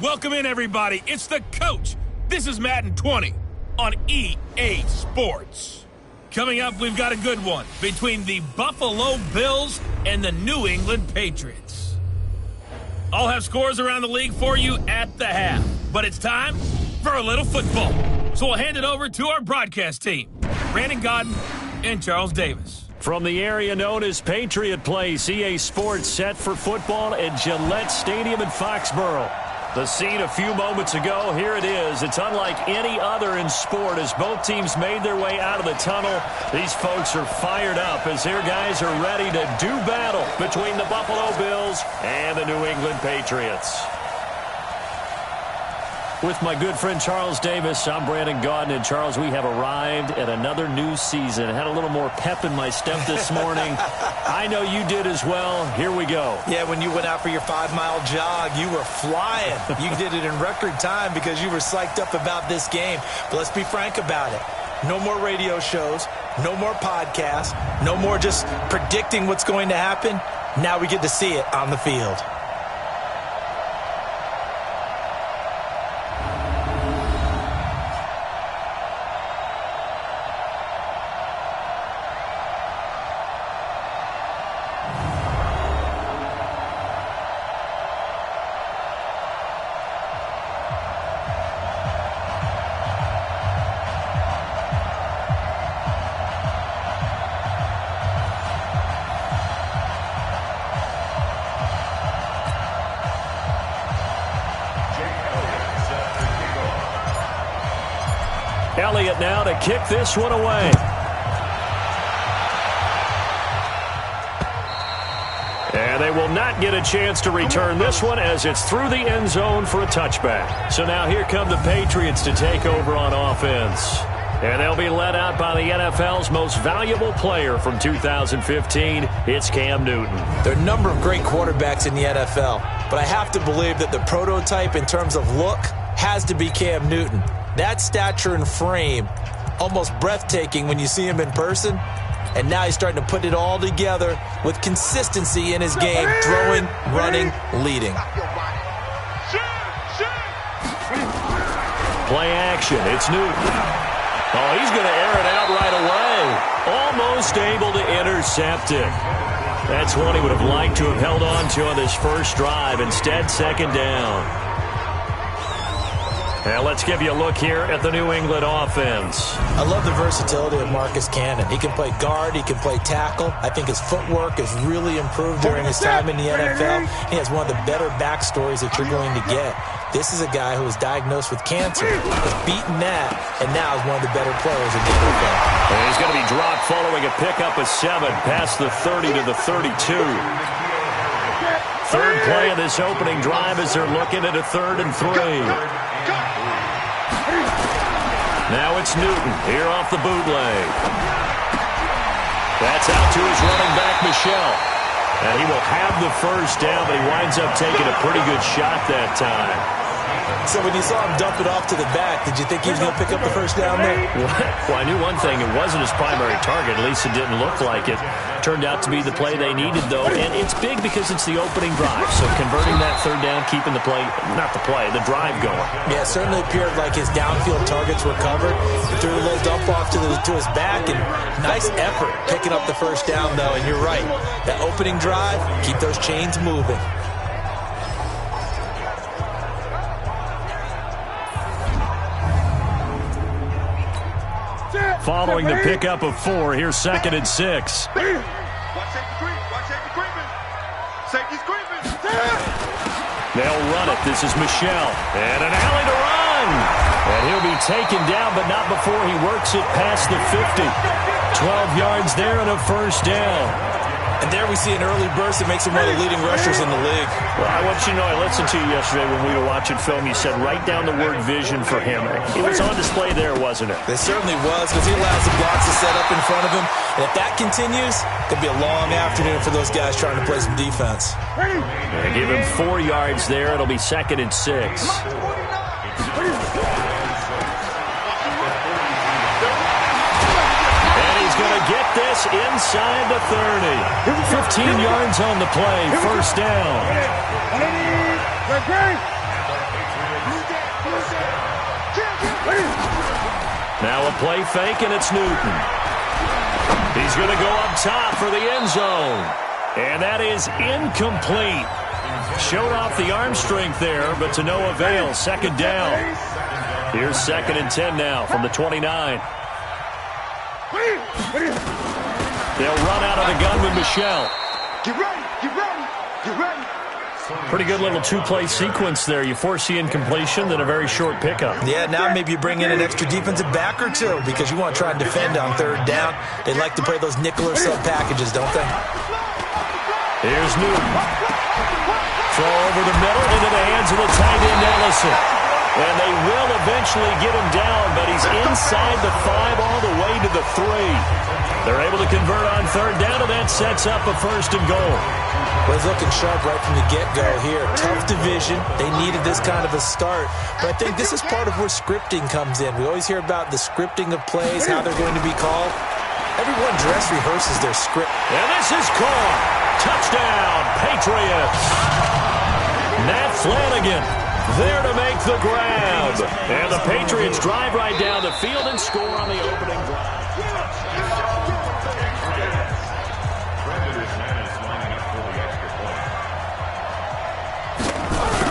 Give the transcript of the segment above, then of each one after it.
Welcome in, everybody. It's the coach. This is Madden 20 on EA Sports. Coming up, we've got a good one between the Buffalo Bills and the New England Patriots. I'll have scores around the league for you at the half, but it's time for a little football. So we'll hand it over to our broadcast team, Brandon Godden and Charles Davis. From the area known as Patriot Place, EA Sports set for football at Gillette Stadium in Foxborough. The scene a few moments ago, here it is. It's unlike any other in sport as both teams made their way out of the tunnel. These folks are fired up as their guys are ready to do battle between the Buffalo Bills and the New England Patriots. With my good friend Charles Davis, I'm Brandon Godden. And Charles, we have arrived at another new season. I had a little more pep in my step this morning. I know you did as well. Here we go. Yeah, when you went out for your 5-mile jog, you were flying. You did it in record time because you were psyched up about this game. But let's be frank about it. No more radio shows, no more podcasts, no more just predicting what's going to happen. Now we get to see it on the field. Elliott now to kick this one away. And they will not get a chance to return this one as it's through the end zone for a touchback. So now here come the Patriots to take over on offense. And they'll be led out by the NFL's most valuable player from 2015. It's Cam Newton. There are a number of great quarterbacks in the NFL, but I have to believe that the prototype in terms of look has to be Cam Newton. That stature and frame, almost breathtaking when you see him in person. And now he's starting to put it all together with consistency in his game, throwing, running, leading. Play action. It's Newton. Oh, he's going to air it out right away. Almost able to intercept it. That's one he would have liked to have held on to on this first drive. Instead, second down. Now let's give you a look here at the New England offense. I love the versatility of Marcus Cannon. He can play guard, he can play tackle. I think his footwork has really improved during his time in the NFL. He has one of the better backstories that you're going to get. This is a guy who was diagnosed with cancer, has beaten that, and now is one of the better players in the NFL. And he's going to be dropped following a pickup of 7 past the 30 to the 32. Third play of this opening drive as they're looking at a 3rd and 3. Now it's Newton here off the bootleg. That's out to his running back, Michel. And he will have the first down, but he winds up taking a pretty good shot that time. So when you saw him dump it off to the back, did you think he was going to pick up the first down there? Well, I knew one thing. It wasn't his primary target. At least it didn't look like it. Turned out to be the play they needed, though. And it's big because it's the opening drive. So converting that 3rd down, keeping the play, not the play, the drive going. Yeah, it certainly appeared like his downfield targets were covered. He threw a little dump off to his back, and nice effort picking up the first down, though. And you're right. That opening drive, keep those chains moving. Following the pickup of 4, here's 2nd and 6. Watch safety creeping. Safety's creeping. They'll run it. This is Michel. And an alley to run. And he'll be taken down, but not before he works it past the 50. 12 yards there and a first down. And there we see an early burst that makes him one of the leading rushers in the league. Well, I want you to know, I listened to you yesterday when we were watching film. You said write down the word vision for him. It was on display there, wasn't it? It certainly was, because he allows the blocks to set up in front of him. And if that continues, it could be a long afternoon for those guys trying to play some defense. And give him 4 yards there. It'll be 2nd and 6. Going to get this inside the 30. 15 yards on the play. First down. Now a play fake, and it's Newton. He's going to go up top for the end zone. And that is incomplete. Showed off the arm strength there, but to no avail. Second down. Here's 2nd and 10 now from the 29. They'll run out of the gun with Michelle. Get ready, get ready, get ready. Pretty good little two-play sequence there. You force the incompletion, then a very short pickup. Yeah, now maybe you bring in an extra defensive back or two because you want to try and defend on 3rd down. They like to play those nickel or sub packages, don't they? Here's Newton. Throw over the middle into the hands of the tight end Ellison. And they will eventually get him down, but he's inside the 5 all the way to the 3. They're able to convert on 3rd down, and that sets up a 1st and goal. Well, he's looking sharp right from the get-go here. Tough division. They needed this kind of a start. But I think this is part of where scripting comes in. We always hear about the scripting of plays, how they're going to be called. Everyone dress rehearses their script. And this is caught. Touchdown, Patriots. Matt Flanagan there to make the grab. And the Patriots drive right down the field and score on the opening drive.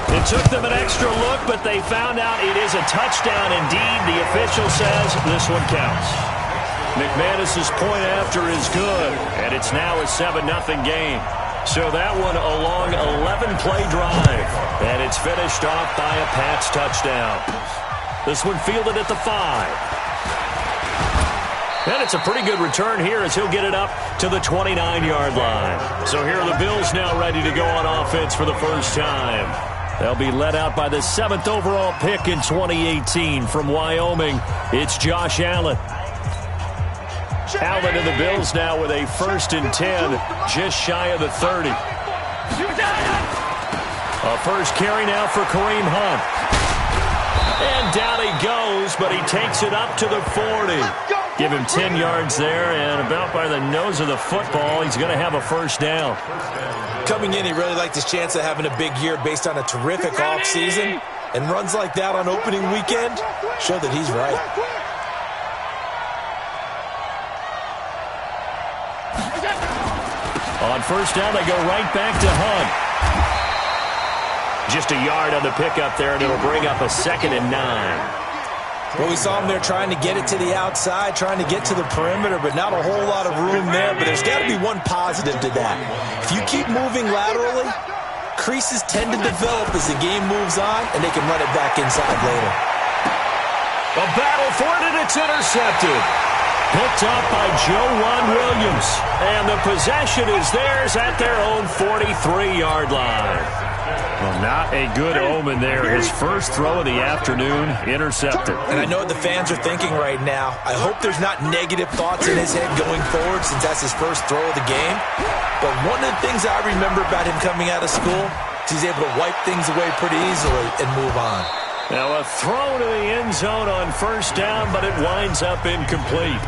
It took them an extra look, but they found out it is a touchdown indeed. The official says this one counts. McManus's point after is good, and it's now a 7-0 game. So that one a long 11-play drive, and it's finished off by a Pats touchdown. This one fielded at the 5. And it's a pretty good return here as he'll get it up to the 29-yard line. So here are the Bills now ready to go on offense for the first time. They'll be led out by the 7th overall pick in 2018 from Wyoming. It's Josh Allen. Allen and the Bills now with a 1st and 10, just shy of the 30. A first carry now for Kareem Hunt. And down he goes, but he takes it up to the 40. Give him 10 yards there, and about by the nose of the football, he's going to have a 1st down. Coming in, he really liked his chance of having a big year based on a terrific offseason. And runs like that on opening weekend show that he's right. On 1st down, they go right back to Hunt. Just a yard on the pickup there, and it'll bring up a 2nd and 9. Well, we saw him there trying to get it to the outside, trying to get to the perimeter, but not a whole lot of room there. But there's got to be one positive to that. If you keep moving laterally, creases tend to develop as the game moves on, and they can run it back inside later. A battle for it, and it's intercepted. Picked up by Juwan Williams. And the possession is theirs at their own 43-yard line. Well, not a good omen there. His first throw of the afternoon, intercepted. And I know what the fans are thinking right now. I hope there's not negative thoughts in his head going forward since that's his first throw of the game. But one of the things I remember about him coming out of school is he's able to wipe things away pretty easily and move on. Now a throw to the end zone on 1st down, but it winds up incomplete.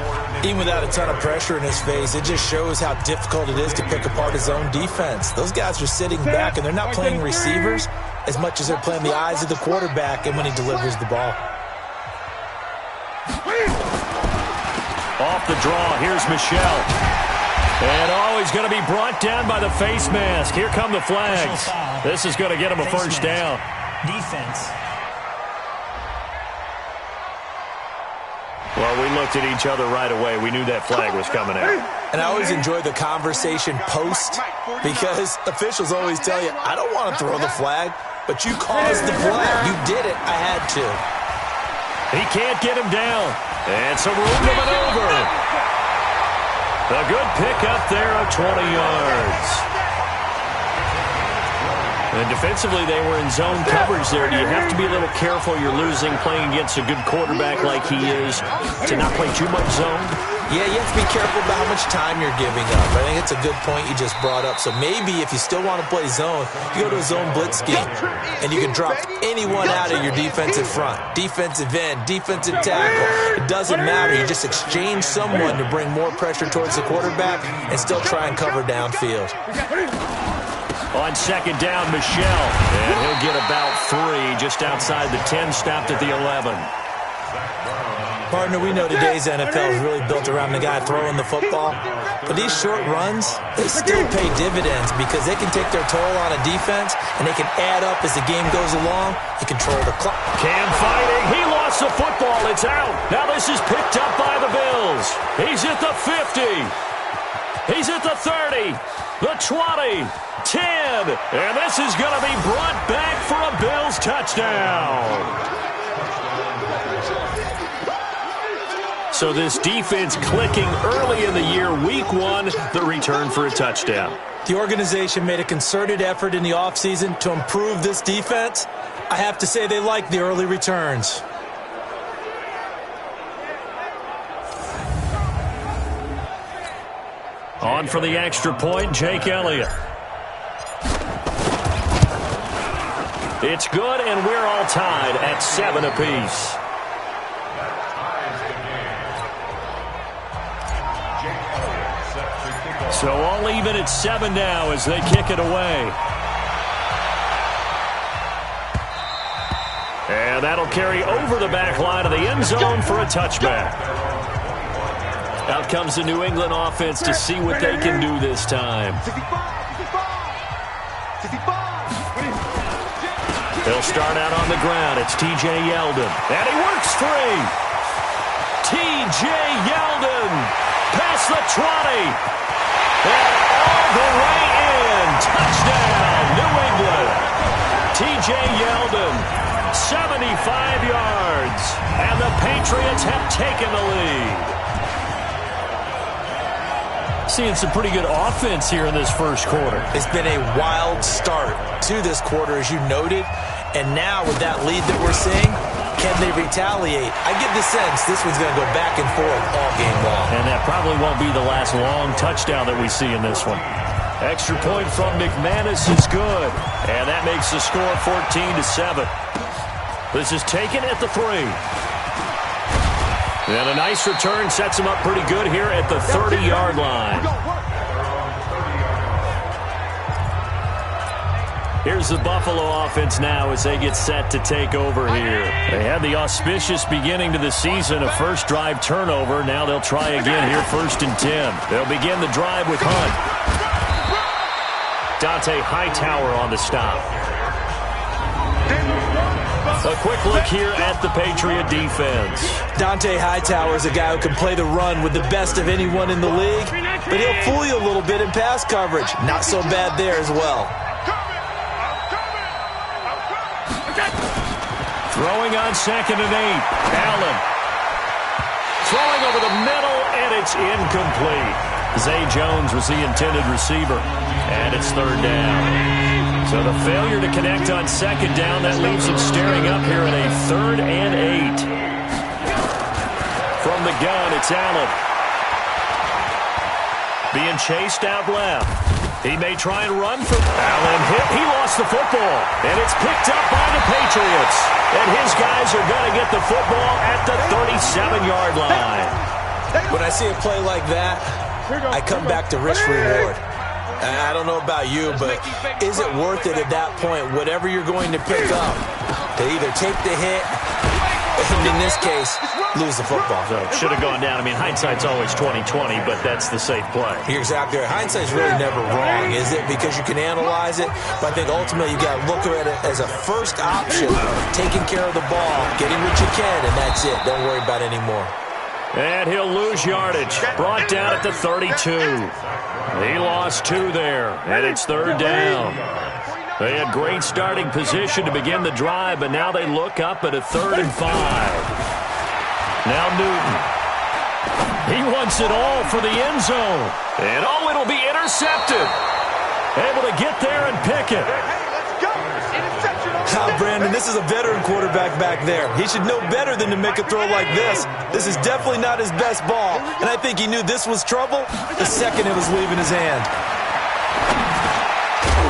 Even without a ton of pressure in his face, it just shows how difficult it is to pick apart his own defense. Those guys are sitting back, and they're not playing receivers as much as they're playing the eyes of the quarterback and when he delivers the ball. Off the draw, here's Michelle. And he's going to be brought down by the face mask. Here come the flags. This is going to get him a 1st down. Defense. Well, we looked at each other right away. We knew that flag was coming out. And I always enjoy the conversation post because officials always tell you, I don't want to throw the flag, but you caused the flag. You did it. I had to. He can't get him down. And some room to maneuver. A good pickup there of 20 yards. And defensively, they were in zone coverage there. Do you have to be a little careful? You're losing playing against a good quarterback like he is to not play too much zone? Yeah, you have to be careful about how much time you're giving up. I think it's a good point you just brought up. So maybe if you still want to play zone, you go to a zone blitz scheme, and you can drop anyone out of your defensive front, defensive end, defensive tackle. It doesn't matter. You just exchange someone to bring more pressure towards the quarterback and still try and cover downfield. On 2nd down, Michelle. And he'll get about 3 just outside the 10, stopped at the 11. Partner, we know today's NFL is really built around the guy throwing the football. But these short runs, they still pay dividends because they can take their toll on a defense, and they can add up as the game goes along. They control the clock. Cam fighting. He lost the football. It's out. Now this is picked up by the Bills. He's at the 50. He's at the 30. The 20. 10. And this is going to be brought back for a Bills touchdown. So this defense clicking early in the year, week 1, the return for a touchdown. The organization made a concerted effort in the offseason to improve this defense. I have to say they like the early returns. On for the extra point, Jake Elliott. It's good, and we're all tied at 7 apiece. So all even at 7 now as they kick it away. And that'll carry over the back line of the end zone for a touchback. Out comes the New England offense to see what they can do this time. They'll start out on the ground. It's T.J. Yeldon. And he works free. T.J. Yeldon past the 20. And all the way in. Touchdown, New England. T.J. Yeldon, 75 yards. And the Patriots have taken the lead. Seeing some pretty good offense here in this first quarter. It's been a wild start to this quarter, as you noted. And now with that lead that we're seeing, can they retaliate? I get the sense this one's going to go back and forth all game long. And that probably won't be the last long touchdown that we see in this one. Extra point from McManus is good. And that makes the score 14-7. This is taken at the 3. And a nice return sets him up pretty good here at the 30-yard line. Here's the Buffalo offense now as they get set to take over here. They had the auspicious beginning to the season, a first drive turnover. Now they'll try again here, 1st and 10. They'll begin the drive with Hunt. Dante Hightower on the stop. A quick look here at the Patriot defense. Dante Hightower is a guy who can play the run with the best of anyone in the league, but he'll fool you a little bit in pass coverage. Not so bad there as well. Throwing on 2nd and 8. Allen. Throwing over the middle, and it's incomplete. Zay Jones was the intended receiver, and it's 3rd down. So the failure to connect on 2nd down, that leaves him staring up here at a 3rd and 8. From the gun, it's Allen. Being chased out left. He may try and run for Allen. He lost the football, and it's picked up by the Patriots. And his guys are going to get the football at the 37-yard line. When I see a play like that, I come back to risk-reward. I don't know about you, but is it worth it at that point, whatever you're going to pick up, to either take the hit, and in this case, lose the football? So should have gone down. I mean, hindsight's always 20/20, but that's the safe play. You're exactly right. Hindsight's really never wrong, is it? Because you can analyze it, but I think ultimately you got to look at it as a first option, taking care of the ball, getting what you can, and that's it. Don't worry about it anymore. And he'll lose yardage. Brought down at the 32. He lost 2 there, and it's 3rd down. They had great starting position to begin the drive, but now they look up at a 3rd and 5. Now Newton. He wants it all for the end zone. And oh, it'll be intercepted. Able to get there and pick it. Brandon, this is a veteran quarterback back there. He should know better than to make a throw like this. This is definitely not his best ball, and I think he knew this was trouble the second it was leaving his hand.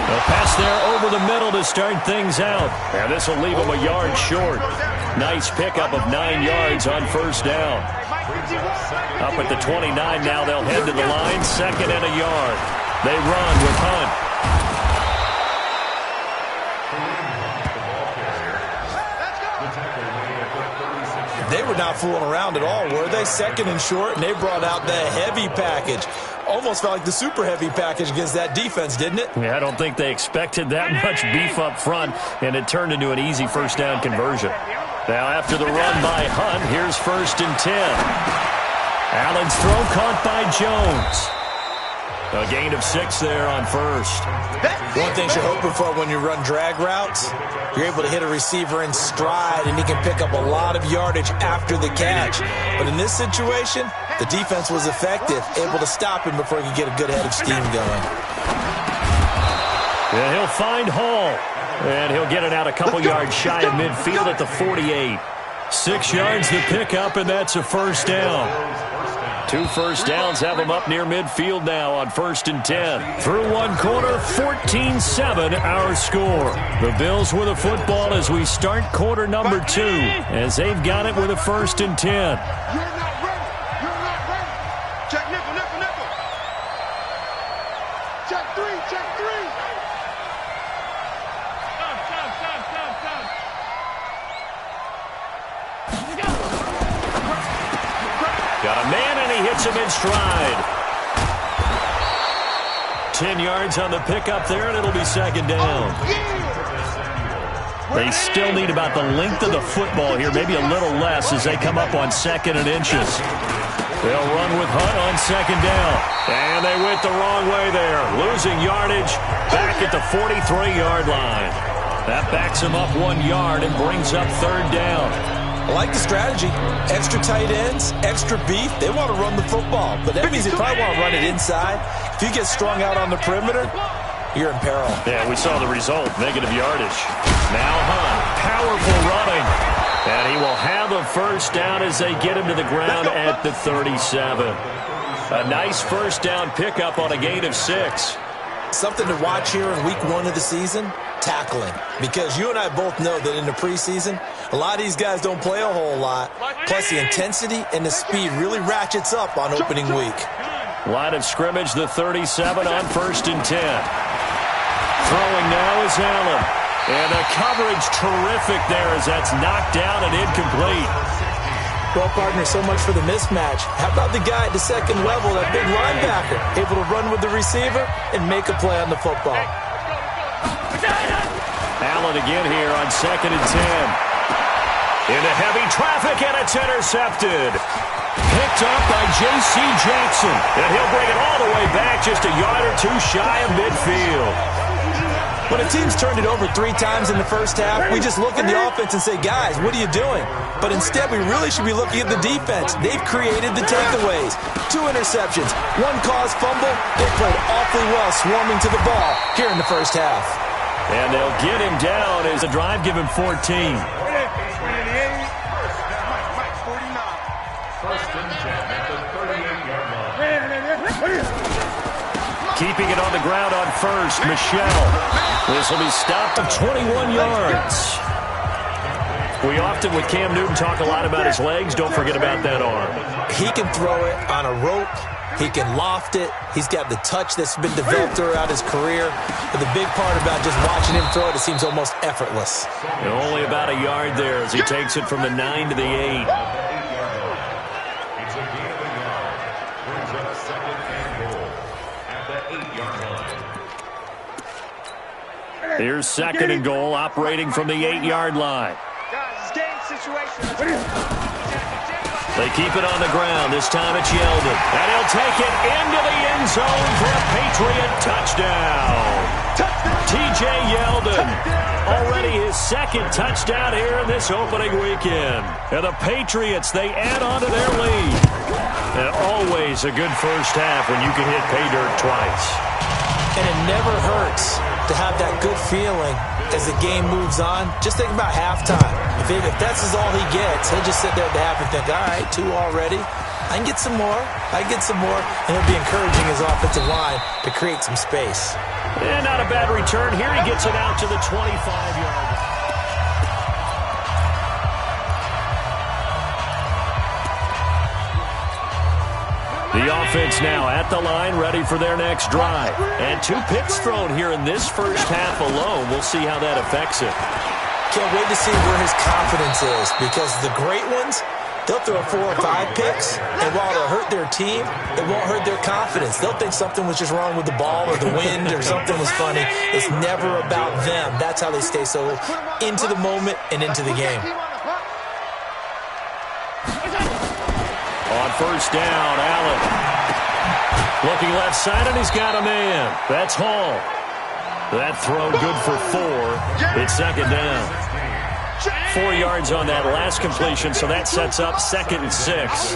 A pass there over the middle to start things out, and this will leave him a yard short. Nice pickup of 9 yards on 1st down. Up at the 29 now, they'll head to the line, 2nd and a yard. They run with Hunt. They were not fooling around at all, were they? Second and short, and they brought out the heavy package. Almost felt like the super heavy package against that defense, didn't it? Yeah, I don't think they expected that much beef up front, and it turned into an easy first down conversion. Now after the run by Hunt, here's 1st and 10. Allen's throw caught by Jones. A gain of 6 there on first. One thing you're hoping for when you run drag routes, you're able to hit a receiver in stride, and he can pick up a lot of yardage after the catch. But in this situation, the defense was effective, able to stop him before he could get a good head of steam going. And he'll find Hall. And he'll get it out a couple yards shy of midfield at the 48. 6 yards the pickup, and that's a first down. 2 first downs have him up near midfield now on 1st and 10. Through one quarter, 14-7 our score. The Bills with a football as we start quarter number 2, as they've got it with a 1st and 10. You're not ready. You're not ready. Check nickel, nickel, nickel. Check 3, check 3. Got a man, and he hits him in stride. 10 yards on the pickup there, and it'll be 2nd down. They still need about the length of the football here, maybe a little less as they come up on 2nd and inches. They'll run with Hunt on 2nd down. And they went the wrong way there, losing yardage back at the 43-yard line. That backs him up 1 yard and brings up 3rd down. I like the strategy. Extra tight ends, extra beef. They want to run the football, but that means they probably want to run it inside. If you get strung out on the perimeter, you're in peril. Yeah, we saw the result, negative yardage. Now Hunt, powerful running. And he will have a first down as they get him to the ground at the 37. A nice first down pickup on a gain of 6. Something to watch here in week 1 of the season, tackling. Because you and I both know that in the preseason, a lot of these guys don't play a whole lot. Plus the intensity and the speed really ratchets up on opening week. Line of scrimmage, the 37 on 1st and 10. Throwing now is Allen. And the coverage terrific there as that's knocked down and incomplete. Well, partner, so much for the mismatch. How about the guy at the second level, that big linebacker, able to run with the receiver and make a play on the football? Allen again here on 2nd and 10. Into heavy traffic, and it's intercepted. Picked up by J.C. Jackson. And he'll bring it all the way back just a yard or 2 shy of midfield. When a team's turned it over 3 times in the first half, we just look at the offense and say, guys, what are you doing? But instead, we really should be looking at the defense. They've created the takeaways. 2 interceptions, 1 caused fumble. They played awfully well swarming to the ball here in the first half. And they'll get him down as the drive give him 14. Keeping it on the ground on first, Michelle. This will be stopped at 21 yards. We often, with Cam Newton, talk a lot about his legs. Don't forget about that arm. He can throw it on a rope. He can loft it. He's got the touch that's been developed throughout his career. But the big part about just watching him throw it, it seems almost effortless. And only about a yard there as he takes it from the 9 to the 8. Here's 2nd and goal, operating from the 8-yard line. They keep it on the ground. This time it's Yeldon. And he'll take it into the end zone for a Patriot touchdown. T.J. Yeldon, already his 2nd touchdown here in this opening weekend. And the Patriots, they add on to their lead. And always a good first half when you can hit pay dirt twice. And it never hurts to have that good feeling as the game moves on. Just think about halftime. If that's all he gets, he'll just sit there at the half and think, all right, 2 already. I can get some more. I can get some more. And he'll be encouraging his offensive line to create some space. And not a bad return. Here he gets it out to the 25-yard line. The offense now at the line, ready for their next drive. And 2 picks thrown here in this first half alone. We'll see how that affects it. Can't wait to see where his confidence is, because the great ones, they'll throw 4 or 5 picks, and while it'll hurt their team, it won't hurt their confidence. They'll think something was just wrong with the ball or the wind or something was funny. It's never about them. That's how they stay so into the moment and into the game. On first down, Allen. Looking left side, and he's got a man. That's Hall. That throw good for 4. It's second down. 4 yards on that last completion, so that sets up 2nd and 6.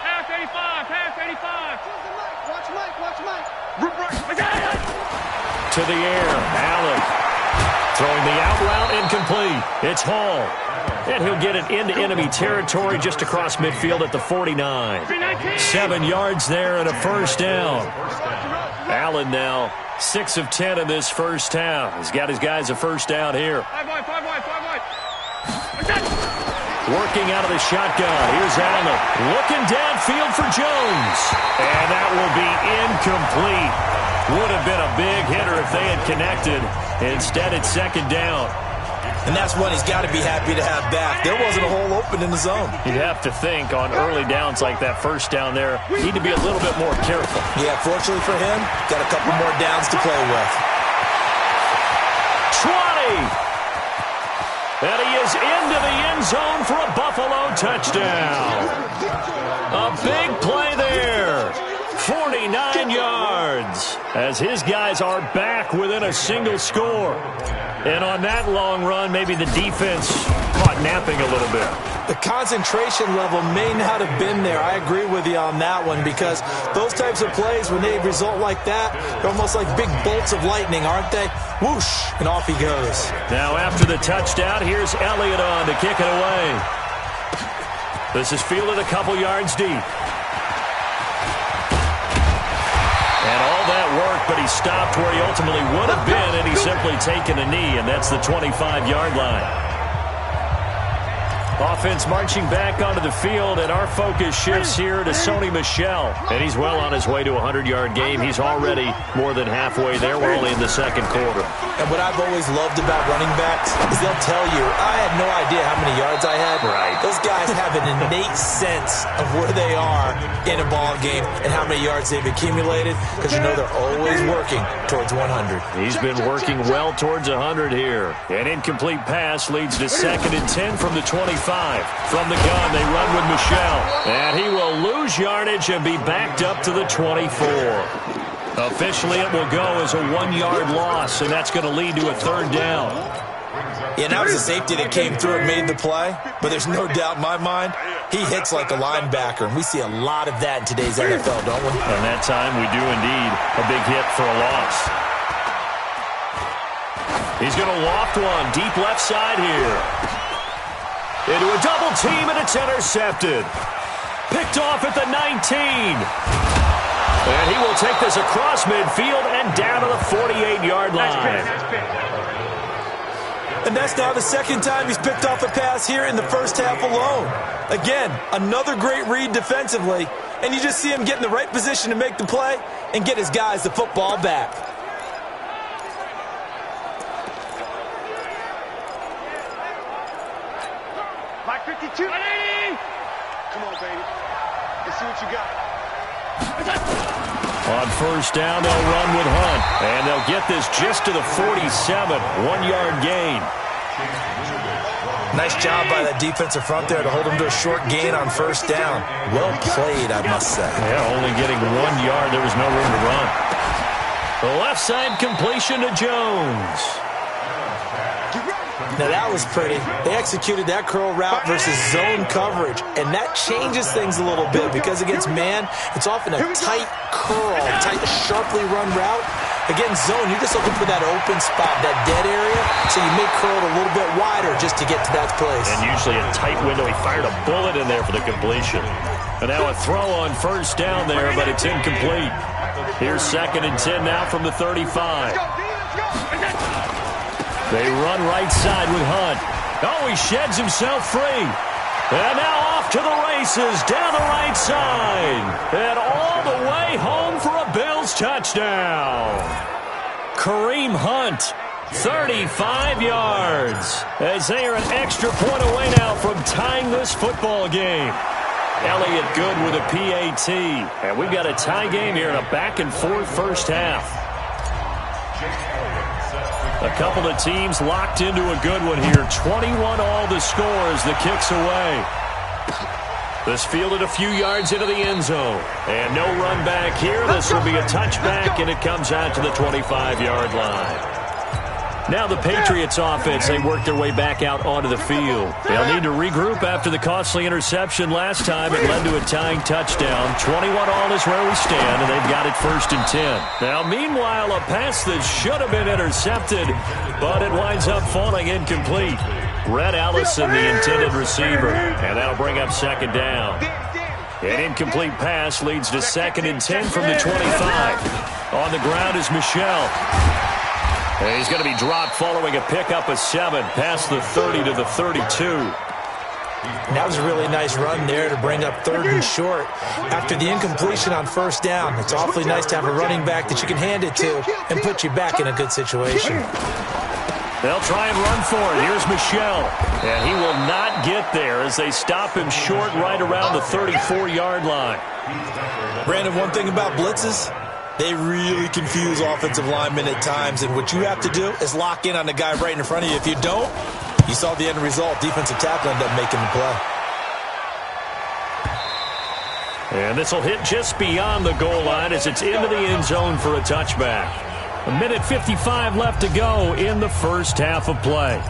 Pass 85, pass 85. Watch Mike. To the air, Allen. Throwing the out route, incomplete. It's Hall. And he'll get it into enemy territory just across midfield at the 49. 7 yards there and a first down. Allen now 6 of 10 in this first half. He's got his guys a first down here. 5 wide. Working out of the shotgun. Here's Allen. Looking downfield for Jones. And that will be incomplete. Would have been a big hitter if they had connected. Instead, it's second down. And that's what he's got to be happy to have back. There wasn't a hole open in the zone. You'd have to think on early downs like that first down there, need to be a little bit more careful. Yeah, fortunately for him, got a couple more downs to play with. 20! And he is into the end zone for a Buffalo touchdown. A big play there. 49 yards as his guys are back within a single score. And on that long run, maybe the defense caught napping a little bit. The concentration level may not have been there. I agree with you on that one because those types of plays, when they result like that, they're almost like big bolts of lightning, aren't they? Whoosh, and off he goes. Now after the touchdown, here's Elliott on to kick it away. This is fielded a couple yards deep. And all that work, but he stopped where he ultimately would have been, and he's simply taken a knee, and that's the 25-yard line. Offense marching back onto the field, and our focus shifts here to Sony Michel. And he's well on his way to a 100-yard game. He's already more than halfway there. We're only in the second quarter. And what I've always loved about running backs is they'll tell you, I had no idea how many yards I had. Right. Those guys have an innate sense of where they are in a ball game and how many yards they've accumulated because you know they're always working towards 100. He's been working well towards 100 here. An incomplete pass leads to 2nd and 10 from the 25. From the gun, they run with Michel. And he will lose yardage and be backed up to the 24. Officially, it will go as a 1-yard loss, and that's going to lead to a 3rd down. Yeah, that was a safety that came through and made the play, but there's no doubt in my mind, he hits like a linebacker, and we see a lot of that in today's NFL, don't we? And that time, we do indeed. A big hit for a loss. He's going to loft one deep left side here. Into a double team, and it's intercepted. Picked off at the 19. And he will take this across midfield and down to the 48-yard line. And that's now the 2nd time he's picked off a pass here in the first half alone. Again, another great read defensively, and you just see him get in the right position to make the play and get his guys the football back. Mike 52. Come on, baby. Let's see what you got. On first down, they'll run with Hunt. And they'll get this just to the 47. 1-yard gain. Nice job by that defensive front there to hold him to a short gain on first down. Well played, I must say. Yeah, only getting 1 yard. There was no room to run. The left side completion to Jones. Now that was pretty. They executed that curl route versus zone coverage, and that changes things a little bit because against man, it's often a tight curl, tight, sharply run route. Against zone, you're just looking for that open spot, that dead area, so you make curl it a little bit wider just to get to that place. And usually a tight window. He fired a bullet in there for the completion. And now a throw on first down there, but it's incomplete. Here's 2nd and 10 now from the 35. They run right side with Hunt. Oh, he sheds himself free. And now off to the races down the right side. And all the way home for a Bills touchdown. Kareem Hunt, 35 yards. As they are an extra point away now from tying this football game. Elliott Good with a PAT. And we've got a tie game here in a back-and-forth first half. A couple of teams locked into a good one here. 21 all the score as the kick's away. This fielded a few yards into the end zone. And no run back here. This will be a touchback, and it comes out to the 25-yard line. Now the Patriots offense, they work their way back out onto the field. They'll need to regroup after the costly interception last time. It led to a tying touchdown. 21 all is where we stand, and they've got it 1st and 10. Now, meanwhile, a pass that should have been intercepted, but it winds up falling incomplete. Red Allison, the intended receiver, and that'll bring up 2nd down. An incomplete pass leads to 2nd and 10 from the 25. On the ground is Michel. And he's going to be dropped following a pickup of 7 past the 30 to the 32. And that was a really nice run there to bring up 3rd and short. After the incompletion on 1st down, it's awfully nice to have a running back that you can hand it to and put you back in a good situation. They'll try and run for it. Here's Michel. And he will not get there as they stop him short right around the 34-yard line. Brandon, one thing about blitzes, they really confuse offensive linemen at times, and what you have to do is lock in on the guy right in front of you. If you don't, you saw the end result. Defensive tackle ended up making the play. And this will hit just beyond the goal line as it's into the end zone for a touchback. 1:55 left to go in the first half of play.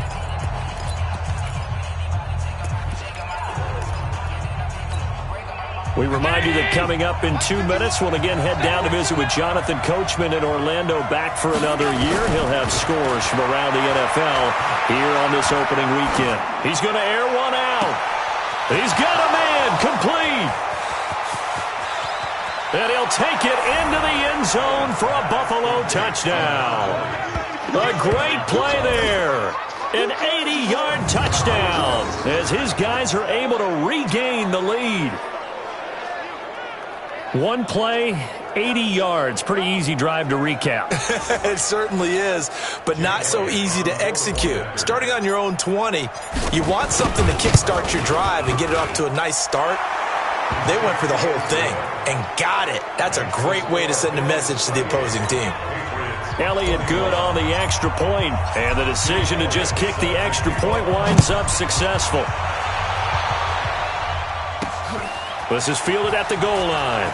We remind you that coming up in 2 minutes, we'll again head down to visit with Jonathan Coachman in Orlando, back for another year. He'll have scores from around the NFL here on this opening weekend. He's going to air one out. He's got a man complete. And he'll take it into the end zone for a Buffalo touchdown. A great play there. An 80-yard touchdown as his guys are able to regain the lead. One play, 80 yards. Pretty easy drive to recap. It certainly is, but not so easy to execute. Starting on your own 20, you want something to kickstart your drive and get it off to a nice start. They went for the whole thing and got it. That's a great way to send a message to the opposing team. Elliott Good on the extra point, and the decision to just kick the extra point winds up successful. This is fielded at the goal line.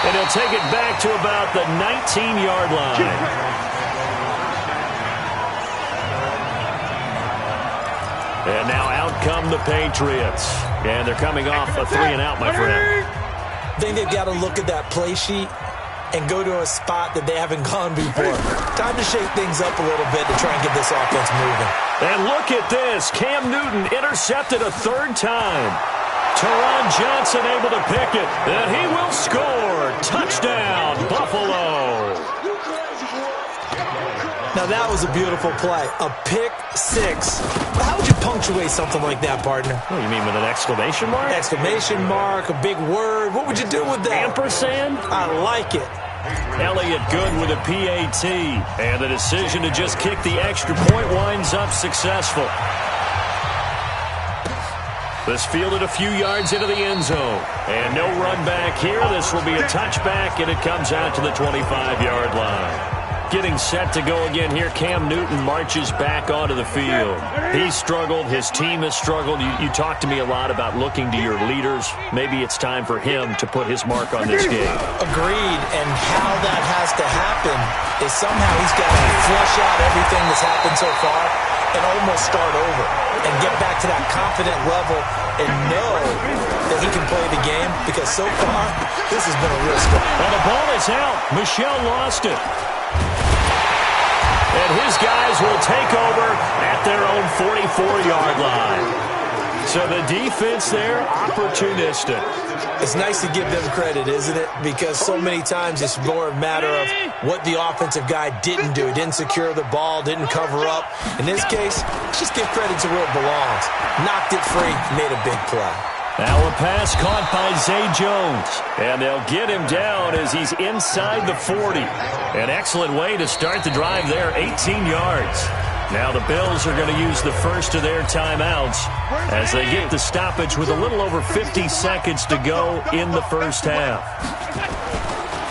And he'll take it back to about the 19-yard line. And now out come the Patriots. And they're coming off a 3-and-out, my friend. I think they've got to look at that play sheet and go to a spot that they haven't gone before. Time to shake things up a little bit to try and get this offense moving. And look at this. Cam Newton intercepted a 3rd time. Teron Johnson able to pick it. And he will score. Touchdown, Buffalo. Now that was a beautiful play. A pick 6. How would you punctuate something like that, partner? Oh, you mean with an exclamation mark? Exclamation mark, a big word. What would you do with that? Ampersand? I like it. Elliott Good with a PAT. And the decision to just kick the extra point winds up successful. This fielded a few yards into the end zone. And no run back here. This will be a touchback, and it comes out to the 25-yard line. Getting set to go again here, Cam Newton marches back onto the field. He's struggled. His team has struggled. You talk to me a lot about looking to your leaders. Maybe it's time for him to put his mark on this game. Agreed, and how that has to happen is somehow he's got to flush out everything that's happened so far and almost start over and get back to that confident level and know that he can play the game, because so far this has been a real struggle. Well, the ball is out. Michel lost it. And his guys will take over at their own 44-yard line. So the defense there, opportunistic. It's nice to give them credit, isn't it? Because so many times it's more a matter of what the offensive guy didn't do. Didn't secure the ball, didn't cover up. In this case, let's just give credit to where it belongs. Knocked it free, made a big play. Now a pass caught by Zay Jones. And they'll get him down as he's inside the 40. An excellent way to start the drive there, 18 yards. Now the Bills are going to use the first of their timeouts as they get the stoppage with a little over 50 seconds to go in the first half.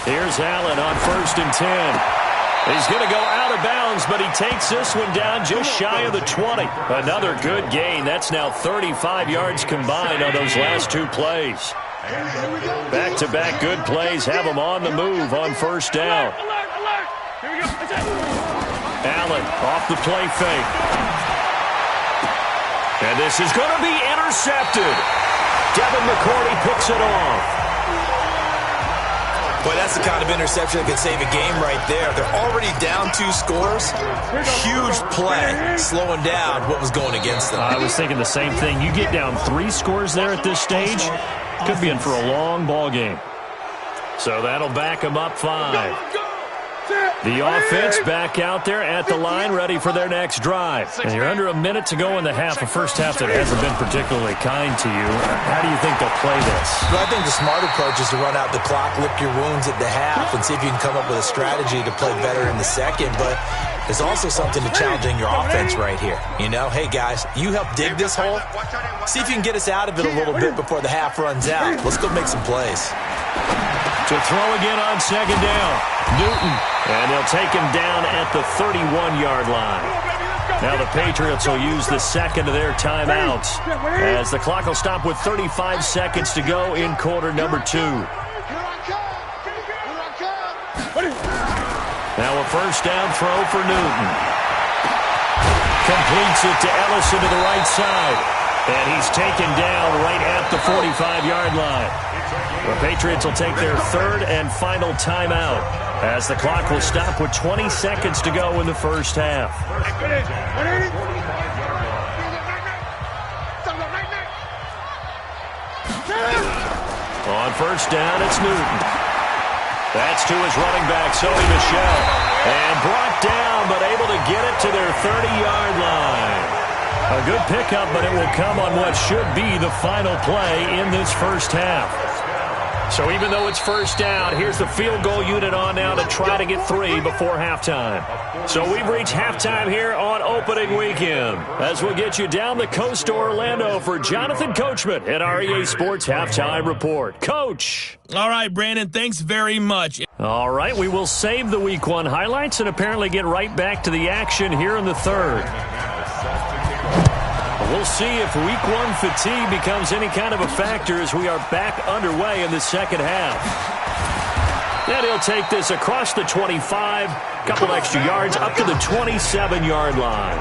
Here's Allen on 1st and 10. He's going to go out of bounds, but he takes this one down just shy of the 20. Another good gain. That's now 35 yards combined on those last 2 plays. Back-to-back good plays have them on the move on 1st down. Alert! Here we go. That's it. Allen off the play fake. And this is going to be intercepted. Devin McCourty picks it off. Boy, that's the kind of interception that could save a game right there. They're already down 2 scores. Huge play, slowing down what was going against them. I was thinking the same thing. You get down 3 scores there at this stage, could be in for a long ball game. So that'll back them up 5. The offense back out there at the line, ready for their next drive. And you're under a minute to go in the half, a first half that hasn't been particularly kind to you. How do you think they'll play this? Well, I think the smart approach is to run out the clock, lick your wounds at the half, and see if you can come up with a strategy to play better in the second. But there's also something to challenging your offense right here. You know, hey, guys, you help dig this hole. See if you can get us out of it a little bit before the half runs out. Let's go make some plays. To throw again on 2nd down, Newton. And they'll take him down at the 31-yard line. Now the Patriots will use the second of their timeouts as the clock will stop with 35 seconds to go in quarter number 2. Now a 1st down throw for Newton. Completes it to Ellison to the right side. And he's taken down right at the 45-yard line. The Patriots will take their 3rd and final timeout as the clock will stop with 20 seconds to go in the first half. On 1st down, it's Newton. That's to his running back, Sony Michel. And brought down, but able to get it to their 30-yard line. A good pickup, but it will come on what should be the final play in this first half. So even though it's 1st down, here's the field goal unit on now to try to get 3 before halftime. So we've reached halftime here on opening weekend as we'll get you down the coast to Orlando for Jonathan Coachman at our EA Sports Halftime Report. Coach. All right, Brandon, thanks very much. All right, we will save the Week 1 highlights and apparently get right back to the action here in the 3rd. We'll see if Week 1 fatigue becomes any kind of a factor as we are back underway in the second half. And he'll take this across the 25, couple extra yards up to the 27-yard line.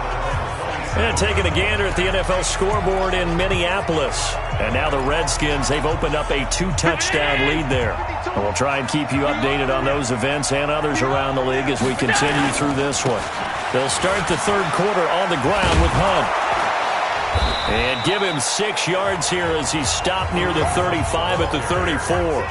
And taking a gander at the NFL scoreboard in Minneapolis. And now the Redskins, they've opened up a 2-touchdown lead there. And we'll try and keep you updated on those events and others around the league as we continue through this one. They'll start the 3rd quarter on the ground with Hunt. And give him 6 yards here as he stopped near the 35 at the 34.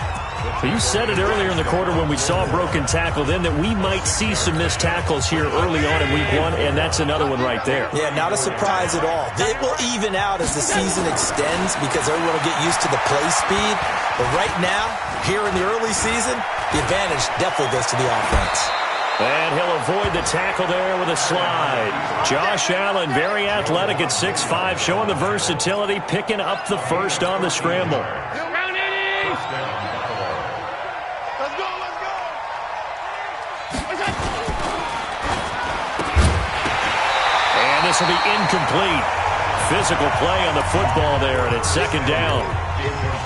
You said it earlier in the quarter when we saw a broken tackle then that we might see some missed tackles here early on in Week 1, and that's another one right there. Yeah, not a surprise at all. It will even out as the season extends because everyone will get used to the play speed. But right now, here in the early season, the advantage definitely goes to the offense. And he'll avoid the tackle there with a slide. Josh Allen, very athletic at 6'5", showing the versatility, picking up the first on the scramble. Round 80! Let's go! And this will be incomplete. Physical play on the football there, and it's 2nd down.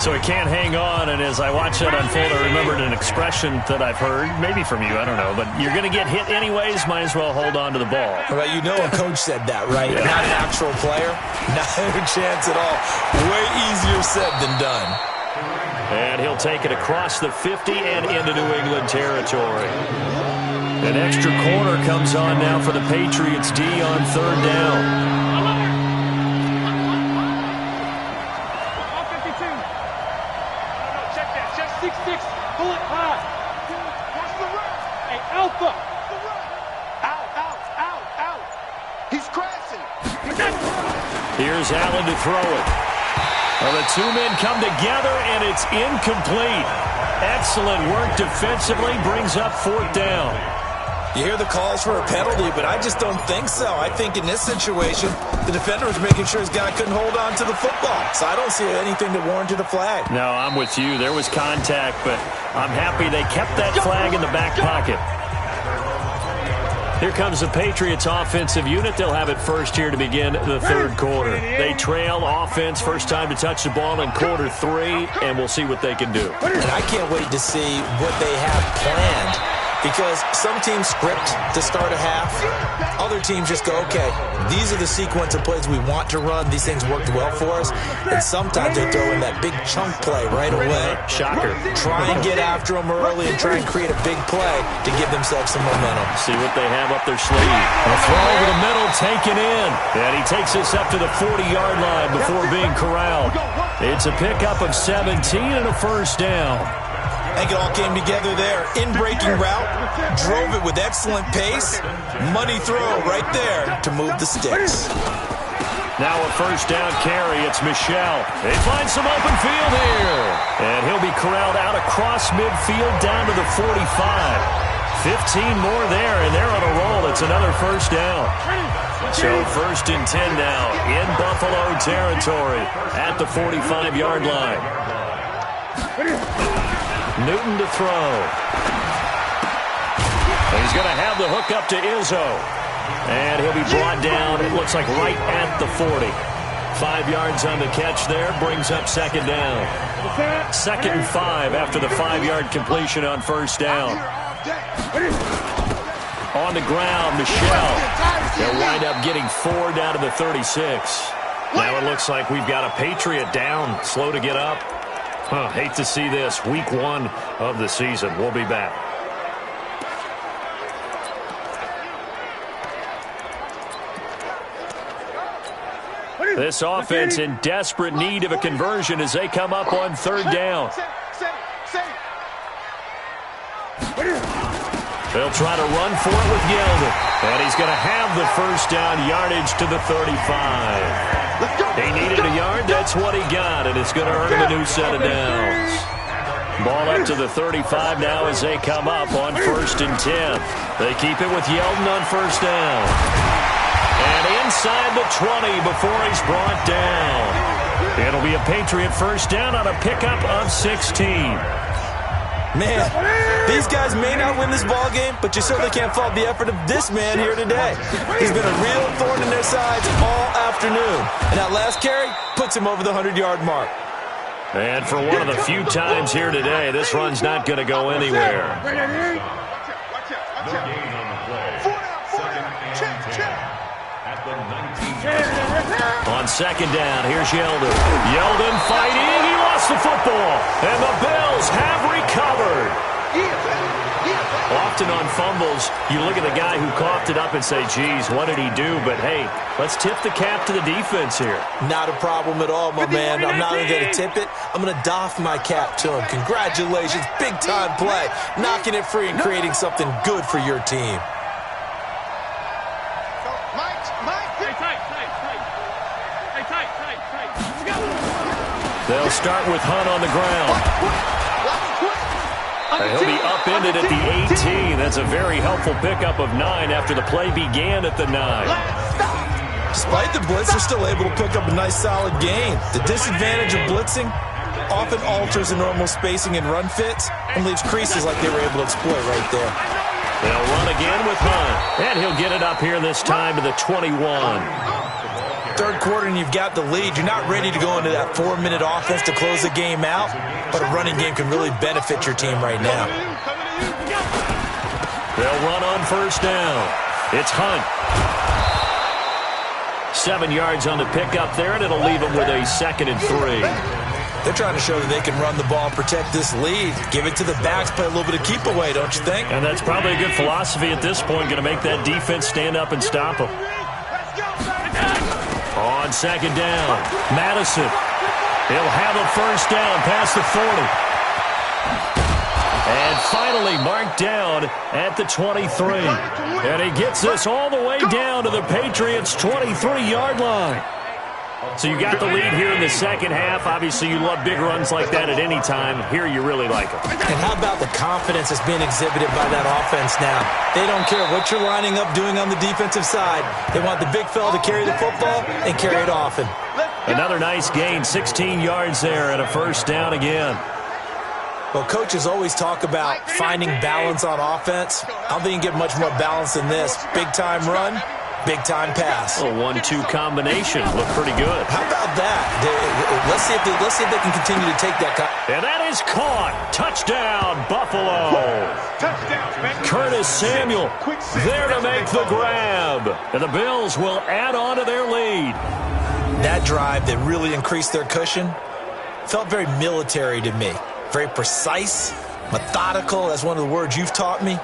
So he can't hang on, and as I watch that unfold, I remembered an expression that I've heard, maybe from you, I don't know, but you're going to get hit anyways, might as well hold on to the ball. Well, you know a coach said that, right? Yeah. Not an actual player. Not a chance at all. Way easier said than done. And he'll take it across the 50 and into New England territory. An extra corner comes on now for the Patriots D on 3rd down. He's crashing. Here's Allen to throw it. Well, the two men come together, and it's incomplete. Excellent work defensively, brings up 4th down. You hear the calls for a penalty, but I just don't think so. I think in this situation, the defender was making sure his guy couldn't hold on to the football. So I don't see anything that warranted a flag. No, I'm with you. There was contact, but I'm happy they kept that flag in the back pocket. Here comes the Patriots offensive unit. They'll have it first here to begin the 3rd quarter. They trail offense, first time to touch the ball in quarter 3, and we'll see what they can do. And I can't wait to see what they have planned. Because some teams script to start a half. Other teams just go, okay, these are the sequence of plays we want to run. These things worked well for us. And sometimes they throw in that big chunk play right away. Shocker. Try and get after them early and try and create a big play to give themselves some momentum. See what they have up their sleeve. A throw over the middle, taken in. And he takes us up to the 40-yard line before being corralled. It's a pickup of 17 and a first down. I think it all came together there. In-breaking route, drove it with excellent pace. Money throw right there to move the sticks. Now a first down carry. It's Michel. They find some open field here. And he'll be corralled out across midfield down to the 45. 15 more there, and they're on a roll. It's another first down. So 1st and 10 now in Buffalo territory at the 45-yard line. Newton to throw. He's going to have the hook up to Izzo. And he'll be brought down, it looks like right at the 40. 5 yards on the catch there, brings up 2nd down. 2nd and 5 after the 5-yard completion on first down. On the ground, Michel. They'll wind up getting 4 down to the 36. Now it looks like we've got a Patriot down, slow to get up. Hate to see this. Week 1 of the season. We'll be back. This offense in desperate need of a conversion as they come up on 3rd down. They'll try to run for it with Yeldon. And he's going to have the first down yardage to the 35. He needed a yard, that's what he got, and it's going to earn him a new set of downs. Ball up to the 35 now as they come up on 1st and 10. They keep it with Yeldon on first down. And inside the 20 before he's brought down. It'll be a Patriot first down on a pickup of 16. Man, these guys may not win this ball game, but you certainly can't fault the effort of this man here today. He's been a real thorn in their sides all afternoon. And that last carry puts him over the 100-yard mark. And for one of the few times here today, this run's not going to go anywhere. On 2nd down, here's Yeldon. Yeldon fighting. He lost the football. And the Bills have recovered. Often on fumbles, you look at the guy who coughed it up and say, geez, what did he do? But, hey, let's tip the cap to the defense here. Not a problem at all, my man. I'm not even going to tip it. I'm going to doff my cap to him. Congratulations. Big-time play. Knocking it free and creating something good for your team. They'll start with Hunt on the ground. He'll be upended at the 18. That's a very helpful pickup of 9 after the play began at the 9. Despite the blitz, they're still able to pick up a nice, solid gain. The disadvantage of blitzing often alters the normal spacing and run fits and leaves creases like they were able to exploit right there. They'll run again with Hunt. And he'll get it up here this time to the 21. 3rd quarter and you've got the lead. You're not ready to go into that 4-minute offense to close the game out, but a running game can really benefit your team right now. They'll run on first down. It's Hunt. 7 yards on the pickup there, and it'll leave them with a 2nd and 3. They're trying to show that they can run the ball and protect this lead. Give it to the backs, play a little bit of keep away, don't you think? And that's probably a good philosophy at this point, going to make that defense stand up and stop them. On 2nd down, Madison. He'll have a first down past the 40. And finally marked down at the 23. And he gets this all the way down to the Patriots' 23-yard line. So you got the lead here in the second half. Obviously, you love big runs like that at any time. Here you really like them. And how about the confidence that's being exhibited by that offense now? They don't care what you're lining up doing on the defensive side. They want the big fella to carry the football and carry it often. Another nice gain, 16 yards there and a first down again. Well, coaches always talk about finding balance on offense. I don't think you can get much more balance than this. Big-time run, big-time pass. A 1-2 combination. Look pretty good. How about that? Let's see if they can continue to take that. And that is caught. Touchdown, Buffalo. Curtis Samuel there to make the grab. And the Bills will add on to their lead. That drive that really increased their cushion felt very military to me. Very precise, methodical. That's one of the words you've taught me.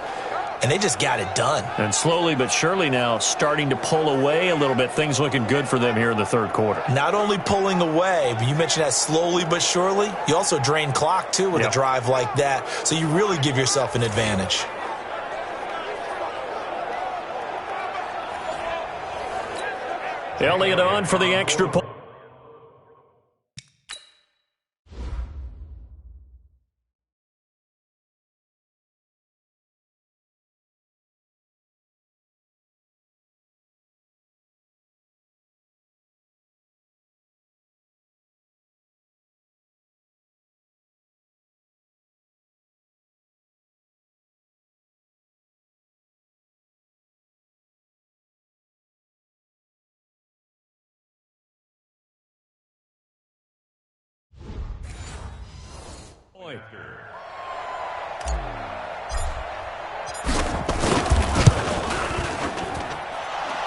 And they just got it done. And slowly but surely now starting to pull away a little bit. Things looking good for them here in the third quarter. Not only pulling away, but you mentioned that slowly but surely. You also drain clock, too, with a drive like that. So you really give yourself an advantage. Elliott on for the extra point.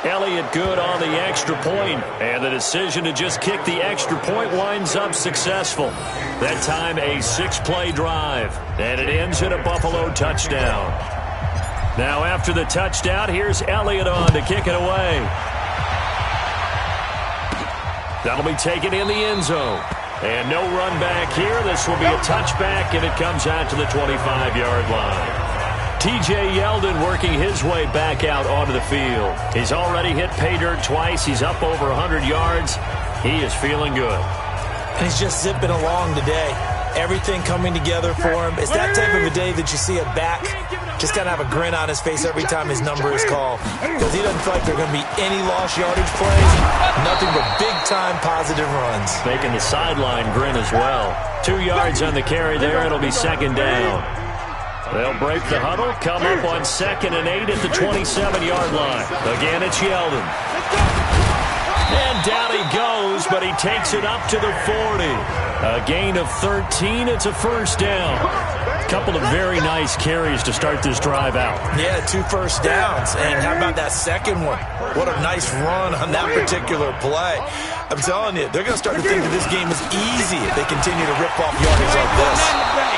Elliott good on the extra point, and the decision to just kick the extra point winds up successful. That time a 6-play drive, and it ends in a Buffalo touchdown. Now after the touchdown, here's Elliott on to kick it away. That'll be taken in the end zone. And no run back here. This will be a touchback, and it comes out to the 25-yard line. T.J. Yeldon working his way back out onto the field. He's already hit pay dirt twice. He's up over 100 yards. He is feeling good. And he's just zipping along today. Everything coming together for him. It's that type of a day that you see a back just kind of have a grin on his face every time his number is called. Because he doesn't feel like there are going to be any lost yardage plays. Nothing but big-time positive runs. Making the sideline grin as well. 2 yards on the carry there. It'll be second down. They'll break the huddle, come up on 2nd and 8 at the 27-yard line. Again, it's Yeldon. And down he goes, but he takes it up to the 40. A gain of 13. It's a first down. A couple of very nice carries to start this drive out. Yeah, 2 first downs. And how about that second one? What a nice run on that particular play. I'm telling you, they're going to start to think that this game is easy if they continue to rip off yardage like this.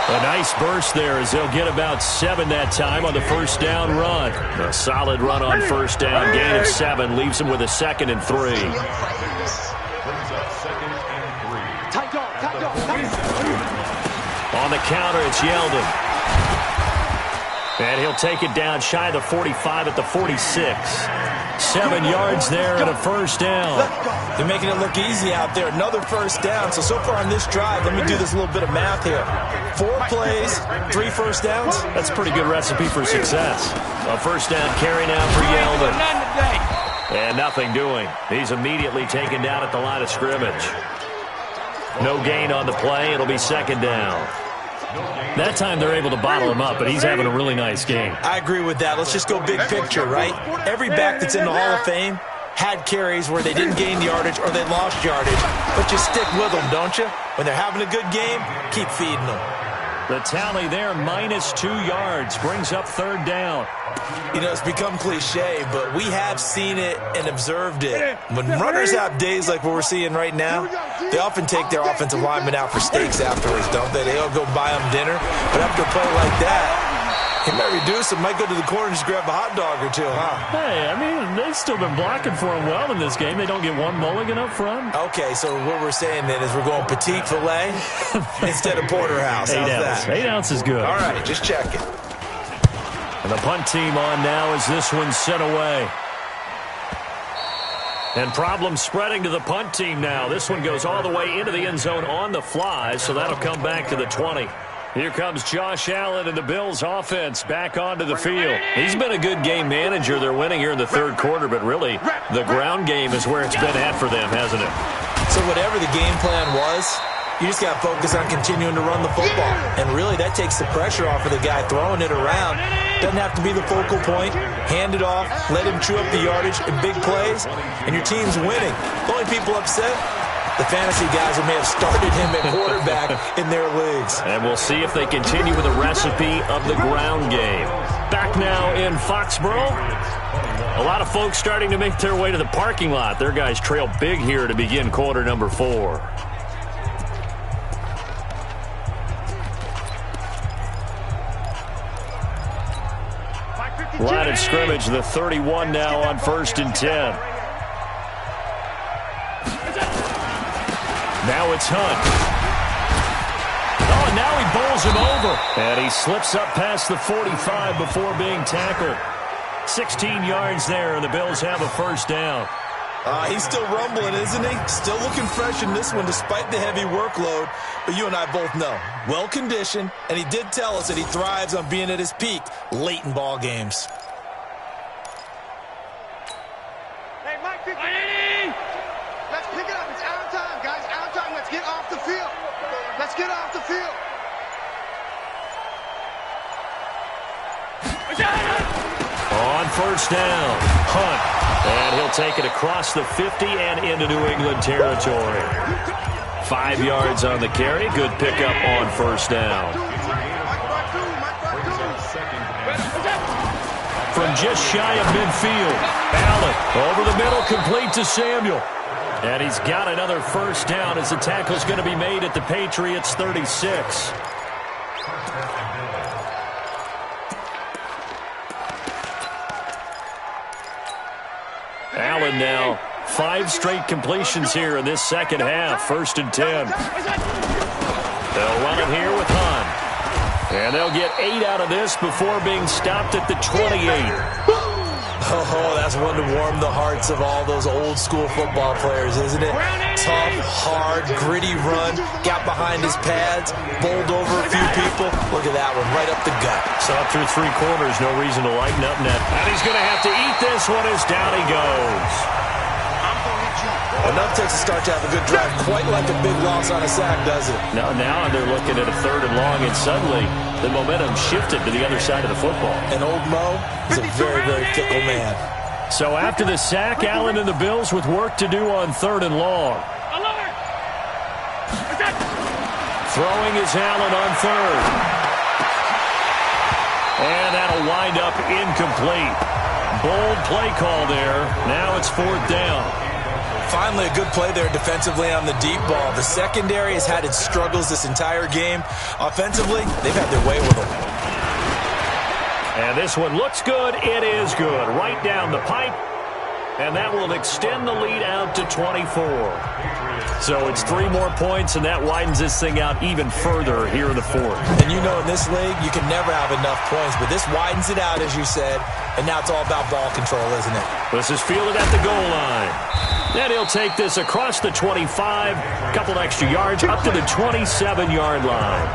A nice burst there as they'll get about 7 that time on the first down run. A solid run on first down. Gain of 7 leaves them with a 2nd and 3. On the counter, it's Yeldon. And he'll take it down shy of the 45 at the 46. 7 yards there and a first down. They're making it look easy out there. Another first down. So far on this drive, let me do this little bit of math here. 4 plays, 3 first downs. That's a pretty good recipe for success. A first down carry now for Yeldon. And nothing doing. He's immediately taken down at the line of scrimmage. No gain on the play. It'll be second down. That time they're able to bottle him up, but he's having a really nice game. I agree with that. Let's just go big picture, right? Every back that's in the Hall of Fame had carries where they didn't gain yardage or they lost yardage. But you stick with them, don't you? When they're having a good game, keep feeding them. The tally there, minus 2 yards, brings up third down. You know, it's become cliche, but we have seen it and observed it. When runners have days like what we're seeing right now, they often take their offensive linemen out for steaks afterwards, don't they? They all go buy them dinner. But after a play like that, He might reduce him, might go to the corner and just grab a hot dog or two, huh? Hey, I mean, they've still been blocking for him well in this game. They don't get one mulligan up front. Okay, so what we're saying then is we're going petite filet instead of porterhouse. How's that? 8 ounce is good. All right, just check it. And the punt team on now as this one's sent away. And problems spreading to the punt team now. This one goes all the way into the end zone on the fly, so that'll come back to the 20. Here comes Josh Allen and the Bills offense back onto the field. He's been a good game manager. They're winning here in the third quarter, but really the ground game is where it's been at for them, hasn't it? So whatever the game plan was, you just got to focus on continuing to run the football. And really that takes the pressure off of the guy throwing it around. Doesn't have to be the focal point. Hand it off, let him chew up the yardage in big plays, and your team's winning. The only people upset, the fantasy guys who may have started him at quarterback in their leagues. And we'll see if they continue with the recipe of the ground game. Back now in Foxborough. A lot of folks starting to make their way to the parking lot. Their guys trail big here to begin quarter number 4. Line of scrimmage, the 31 now on 1st and 10. Now it's Hunt. Oh, and now he bowls him over. And he slips up past the 45 before being tackled. 16 yards there, and the Bills have a first down. He's still rumbling, isn't he? Still looking fresh in this one despite the heavy workload. But you and I both know, well-conditioned, and he did tell us that he thrives on being at his peak late in ball games. Hey, Mike, let's pick it up. It's out of time, guys. Out of time. Let's get off the field. Let's get off the field. On first down, Hunt. And he'll take it across the 50 and into New England territory. 5 yards on the carry. Good pickup on first down. From just shy of midfield, Allen over the middle, complete to Samuel. And he's got another first down as the tackle's going to be made at the Patriots 36. Allen now 5 straight completions here in this second half. 1st and 10. They'll run it here with Hunt. And they'll get 8 out of this before being stopped at the 28. Oh, that's one to warm the hearts of all those old school football players, isn't it? Tough, hard, gritty run. Got behind his pads, bowled over a few people. Look at that one, right up the gut. Saw it through 3 quarters, no reason to lighten up net. And he's going to have to eat this one as down he goes. Enough takes a start to have a good drive. Quite like a big loss on a sack, does it? Now they're looking at a 3rd and long, and suddenly the momentum shifted to the other side of the football. And old Mo is a very, very fickle man. So after the sack, Allen and the Bills with work to do on 3rd and long. Throwing is Allen on 3rd. And that'll wind up incomplete. Bold play call there. Now it's 4th down. Finally a good play there defensively on the deep ball. The secondary has had its struggles this entire game. Offensively, they've had their way with them. And this one looks good. It is good. Right down the pipe. And that will extend the lead out to 24. So it's 3 more points, and that widens this thing out even further here in the 4th. And you know in this league, you can never have enough points, but this widens it out, as you said, and now it's all about ball control, isn't it? This is fielded at the goal line. Then he'll take this across the 25, a couple extra yards, up to the 27-yard line.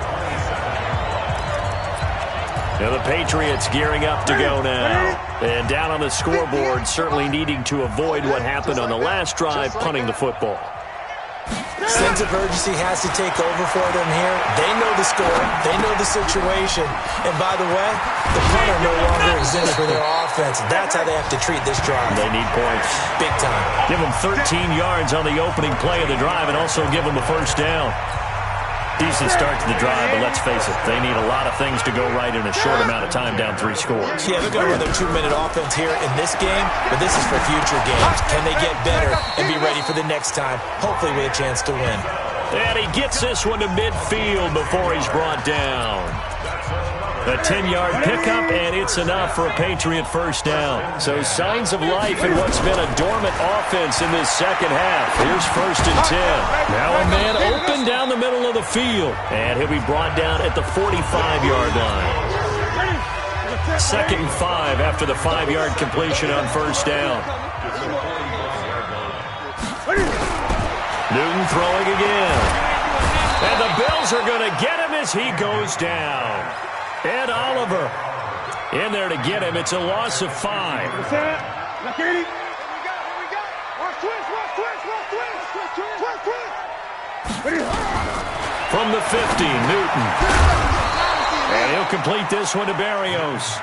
Now the Patriots gearing up to go now. And down on the scoreboard, certainly needing to avoid what happened on the last drive, punting the football. Sense of urgency has to take over for them here. They know the score. They know the situation. And by the way, the punter no longer exists for their offense. That's how they have to treat this drive. They need points. Big time. Give them 13 yards on the opening play of the drive and also give them a first down. Decent start to the drive, but let's face it, they need a lot of things to go right in a short amount of time, down 3 scores. Yeah, they're going to run their 2-minute offense here in this game, but this is for future games. Can they get better and be ready for the next time, hopefully with a chance to win? And he gets this one to midfield before he's brought down. A 10-yard pickup, and it's enough for a Patriot first down. So signs of life in what's been a dormant offense in this second half. Here's 1st and 10. Now a man open down the middle of the field. And he'll be brought down at the 45-yard line. 2nd and 5 after the 5-yard completion on first down. Newton throwing again. And the Bills are going to get him as he goes down. Ed Oliver in there to get him. It's a loss of 5. From the 50, Newton. And he'll complete this one to Barrios.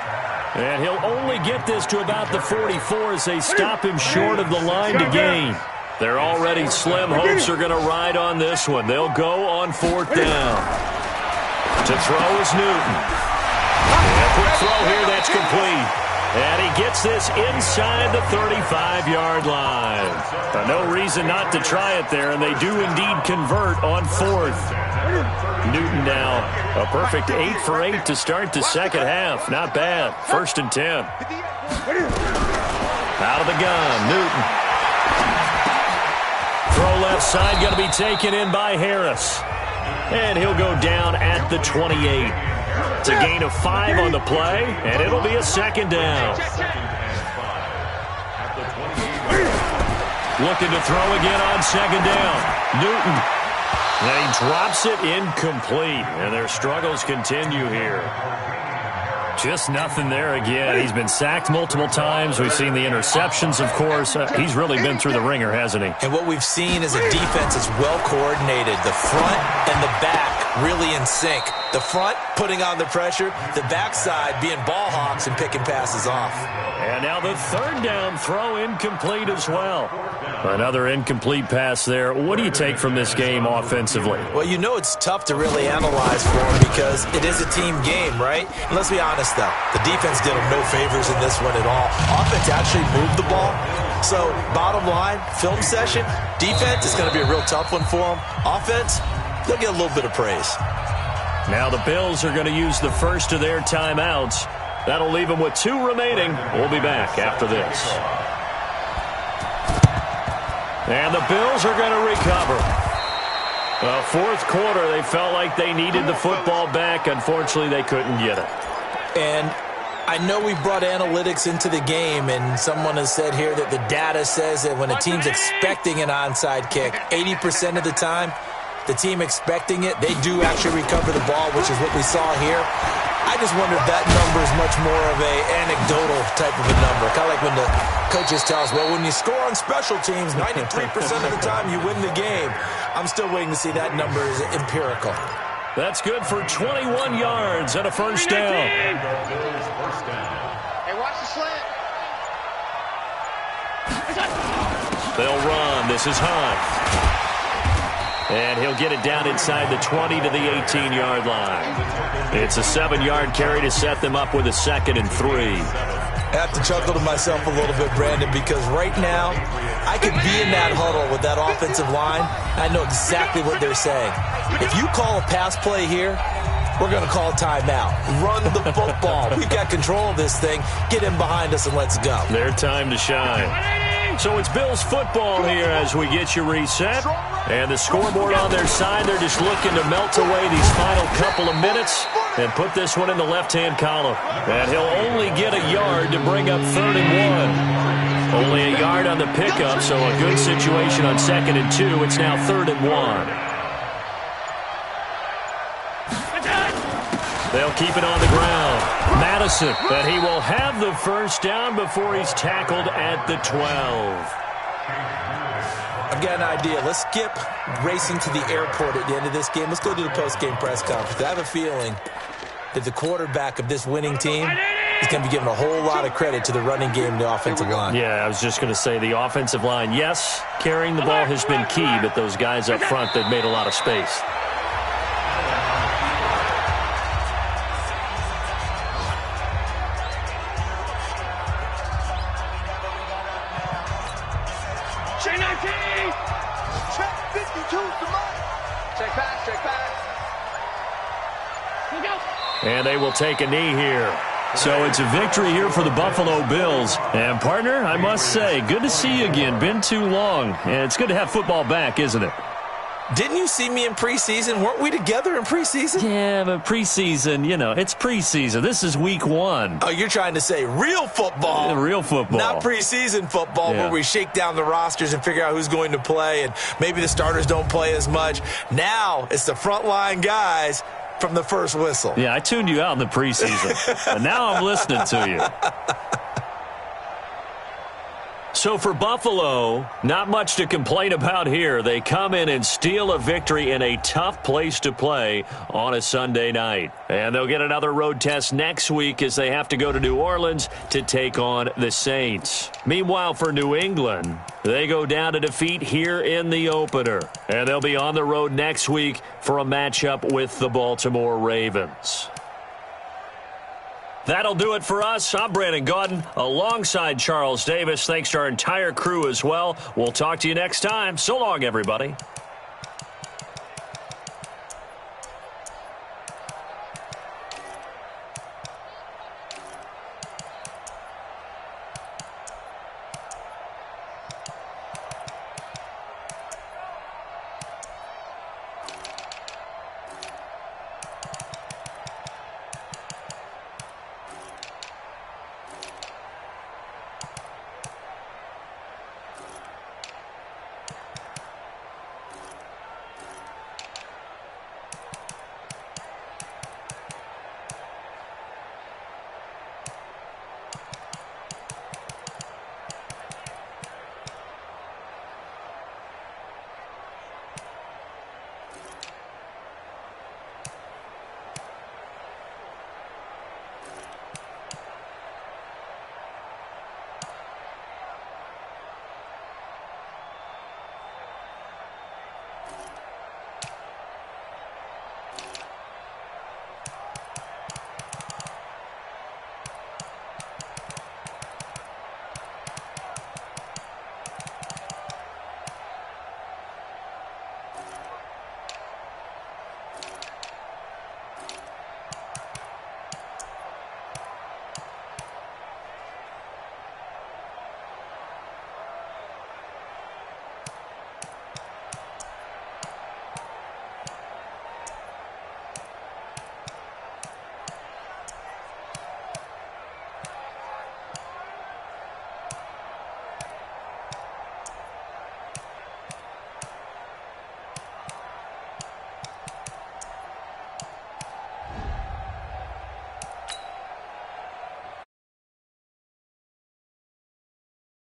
And he'll only get this to about the 44 as they stop him short of the line to gain. Their already slim hopes are going to ride on this one. They'll go on 4th down. To throw is Newton. A quick throw here, that's complete. And he gets this inside the 35-yard line. No reason not to try it there, and they do indeed convert on 4th. Newton now a perfect 8 for 8 to start the second half. Not bad. 1st and 10. Out of the gun, Newton. Throw left side, going to be taken in by Harris. And he'll go down at the 28. It's a gain of 5 on the play, and it'll be a 2nd down. Looking to throw again on 2nd down. Newton. And he drops it incomplete, and their struggles continue here. Just nothing there again. He's been sacked multiple times. We've seen the interceptions, of course. He's really been through the ringer, hasn't he? And what we've seen is a defense that's well coordinated. The front and the back really in sync. The front putting on the pressure, the backside being ball hawks and picking passes off. And now the 3rd down throw incomplete as well. Another incomplete pass there. What do you take from this game offensively? Well, you know it's tough to really analyze for them because it is a team game, right? And let's be honest, though. The defense did them no favors in this one at all. Offense actually moved the ball. So, bottom line, film session, defense is going to be a real tough one for them. Offense, they'll get a little bit of praise. Now the Bills are going to use the first of their timeouts. That'll leave them with 2 remaining. We'll be back after this. And the Bills are going to recover. 4th quarter, they felt like they needed the football back. Unfortunately, they couldn't get it. And I know we brought analytics into the game, and someone has said here that the data says that when a team's expecting an onside kick, 80% of the time, the team expecting it, they do actually recover the ball, which is what we saw here. I just wonder if that number is much more of a anecdotal type of a number. Kind of like when the coaches tell us, well, when you score on special teams, 93% of the time you win the game. I'm still waiting to see that number is empirical. That's good for 21 yards and a first down. Hey, watch the slant. They'll run. This is Hunt. And he'll get it down inside the 20 to the 18-yard line. It's a 7-yard carry to set them up with a 2nd and 3. I have to chuckle to myself a little bit, Brandon, because right now I could be in that huddle with that offensive line. I know exactly what they're saying. If you call a pass play here, we're going to call timeout. Run the football. We've got control of this thing. Get in behind us and let's go. Their time to shine. So it's Bills football here as we get you reset. And the scoreboard on their side, they're just looking to melt away these final couple of minutes and put this one in the left-hand column. And he'll only get a yard to bring up 3rd and 1. Only a yard on the pickup, so a good situation on 2nd and 2. It's now 3rd and 1. They'll keep it on the ground. Madison, and he will have the first down before he's tackled at the 12. I've got an idea. Let's skip racing to the airport at the end of this game. Let's go to the post-game press conference. I have a feeling that the quarterback of this winning team is going to be given a whole lot of credit to the running game and the offensive line. Yeah, I was just going to say the offensive line, yes, carrying the ball has been key, but those guys up front, they've made a lot of space. Check 52 to Mike. Check pass, check pass. Look out. And they will take a knee here. So it's a victory here for the Buffalo Bills. And, partner, I must say, good to see you again. Been too long. And it's good to have football back, isn't it? Didn't you see me in preseason? Weren't we together in preseason? Yeah, but preseason, it's preseason. This is week 1. Oh, you're trying to say real football. Real football. Not preseason football where we shake down the rosters and figure out who's going to play, and maybe the starters don't play as much. Now it's the frontline guys from the first whistle. Yeah, I tuned you out in the preseason, but now I'm listening to you. So for Buffalo, not much to complain about here. They come in and steal a victory in a tough place to play on a Sunday night. And they'll get another road test next week as they have to go to New Orleans to take on the Saints. Meanwhile, for New England, they go down to defeat here in the opener. And they'll be on the road next week for a matchup with the Baltimore Ravens. That'll do it for us. I'm Brandon Gaudin alongside Charles Davis. Thanks to our entire crew as well. We'll talk to you next time. So long, everybody.